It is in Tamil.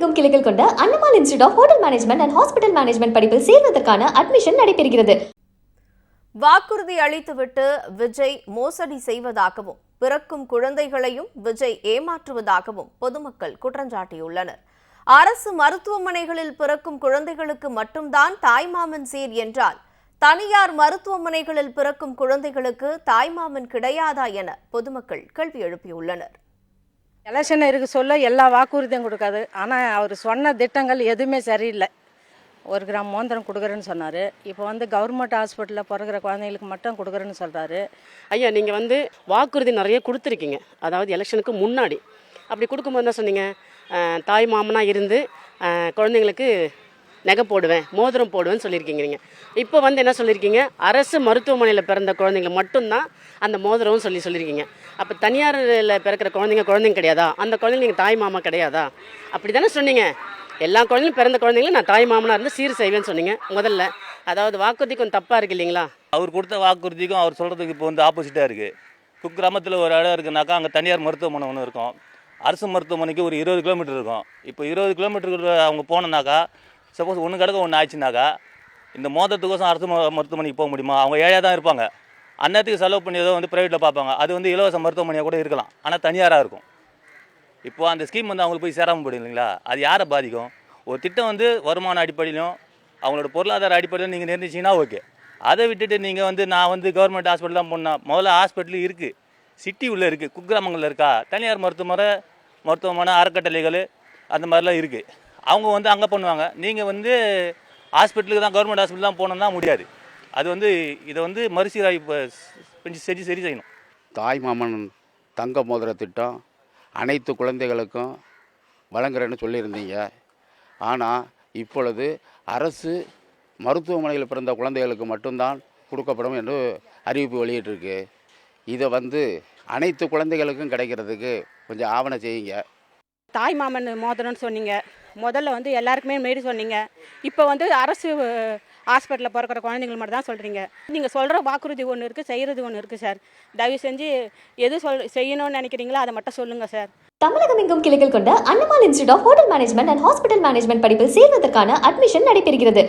தமிழகமெங்கும் கிளைகள் கொண்ட Annamalai institute of hotel management and hospital management படிப்பில் சேர்வதற்கான அட்மிஷன் நடைபெறுகிறது. வாக்குறுதி அளித்துவிட்டு விஜய் மோசடி செய்வதாகவும் பிறக்கும் குழந்தைகளையும் விஜய் ஏமாற்றுவதாகவும் பொதுமக்கள் குற்றஞ்சாட்டியுள்ளனர். அரசு மருத்துவமனைகளில் பிறக்கும் குழந்தைகளுக்கு மட்டும்தான் தாய்மாமன் சீர் என்றால் தனியார் மருத்துவமனைகளில் பிறக்கும் குழந்தைகளுக்கு தாய்மாமன் கிடையாதா என பொதுமக்கள் கேள்வி எழுப்பியுள்ளனர். எலெக்ஷன் இருக்கு சொல்ல எல்லா வாக்குறுதியும் கொடுக்காது. ஆனால் அவர் சொன்ன திட்டங்கள் எதுவுமே சரியில்லை. 1 கிராம் மோந்திரம் கொடுக்குறேன்னு சொன்னார். இப்போ கவர்மெண்ட் ஹாஸ்பிட்டலில் பிறகுற குழந்தைங்களுக்கு மட்டும் கொடுக்குறேன்னு சொல்கிறாரு. ஐயா, நீங்கள் வாக்குறுதி நிறைய கொடுத்துருக்கீங்க. அதாவது எலெக்ஷனுக்கு முன்னாடி அப்படி கொடுக்கும்போது என்ன சொன்னீங்க? தாய் மாமனாக இருந்து குழந்தைங்களுக்கு நகை போடுவேன், மோதிரம் போடுவேன்னு சொல்லியிருக்கீங்க. நீங்கள் இப்போ என்ன சொல்லியிருக்கீங்க? அரசு மருத்துவமனையில் பிறந்த குழந்தைங்களுக்கு மட்டும்தான் அந்த மோதிரம்னு சொல்லியிருக்கீங்க. அப்போ தனியாரில் பிறக்கிற குழந்தைங்க கிடையாதா? அந்த குழந்தைங்க நீங்கள் தாய் மாமா கிடையாதா? அப்படி தானே சொன்னீங்க. எல்லா குழந்தைங்களும் பிறந்த குழந்தைங்களும் நான் தாய் மாமனாக இருந்து சீர் செய்வேன்னு சொன்னீங்க முதல்ல. அதாவது வாக்குறுதி கொஞ்சம் தப்பாக இருக்குது இல்லைங்களா? அவர் கொடுத்த வாக்குறுதிக்கும் அவர் சொல்கிறதுக்கு இப்போ ஆப்போசிட்டாக இருக்குது. குக்கிராமத்தில் ஒரு இடம் இருக்குனாக்கா அங்கே தனியார் மருத்துவமனை ஒன்று இருக்கும். அரசு மருத்துவமனைக்கு ஒரு 20 கிலோமீட்டர் இருக்கும். இப்போ 20 கிலோமீட்டருக்கு அவங்க போனோன்னாக்கா, சப்போஸ் ஒன்று கிடக்க ஒன்று ஆச்சுனாக்கா, இந்த மோதத்துக்கோசம் அரசு மருத்துவமனைக்கு போக முடியுமா? அவங்க ஏழையாக தான் இருப்பாங்க. அந்நேரத்துக்கு செலவு பண்ணி ஏதோ ப்ரைவேட்டில் பார்ப்பாங்க. அது இலவச மருத்துவமனையாக கூட இருக்கலாம், ஆனால் தனியாராக இருக்கும். இப்போ அந்த ஸ்கீம் அவங்களுக்கு போய் சேராமல் போயிடும் இல்லைங்களா? அது யாரை பாதிக்கும்? ஒரு திட்டம் வருமான அடிப்படையிலும் அவங்களோட பொருளாதார அடிப்படையிலும் நீங்கள் நிர்ணயிச்சிங்கன்னா ஓகே. அதை விட்டுட்டு நீங்கள் நான் கவர்மெண்ட் ஹாஸ்பிட்டல் தான் போனால் முதல்ல ஹாஸ்பிட்டல் இருக்குது, சிட்டி உள்ளே இருக்குது, குக்கிராமங்களில் இருக்கா? தனியார் மருத்துவமனை அறக்கட்டளைகள் அந்த மாதிரிலாம் இருக்குது. அவங்க அங்கே பண்ணுவாங்க. நீங்கள் ஹாஸ்பிட்டலுக்கு தான், கவர்மெண்ட் ஹாஸ்பிட்டல் தான் போனோம்னா முடியாது. அது இதை மறுசீராய்வு கொஞ்சம் சரி செய்யணும். தாய் மாமன் தங்க மோதிர திட்டம் அனைத்து குழந்தைகளுக்கும் வழங்குறேன்னு சொல்லியிருந்தீங்க. ஆனால் இப்பொழுது அரசு மருத்துவமனையில் பிறந்த குழந்தைகளுக்கு மட்டும்தான் கொடுக்கப்படும் என்று அறிவிப்பு வெளியிட்டிருக்கு. இதை அனைத்து குழந்தைகளுக்கும் கிடைக்கிறதுக்கு கொஞ்சம் ஆவணம் செய்யுங்க. தாய் மாமன் மோதிரம்னு சொன்னீங்க. முதல்ல எல்லாருக்குமே மாரி சொன்னீங்க. இப்போ அரசு ஹாஸ்பிட்டலில் பிறக்கிற குழந்தைங்களுக்கு மட்டும் தான் சொல்கிறீங்க. நீங்கள் சொல்கிற வாக்குறுதி ஒன்று இருக்குது, செய்கிறது ஒன்று இருக்குது சார். தயவு செஞ்சு எது செய்யணும்னு நினைக்கிறீங்களோ அதை மட்டும் சொல்லுங்கள் சார். தமிழகமெங்கும் கிளைகள் கொண்ட Annamalai institute of hotel management and hospital management படிப்பில் சேர்வதற்கான அட்மிஷன் நடைபெறுகிறது.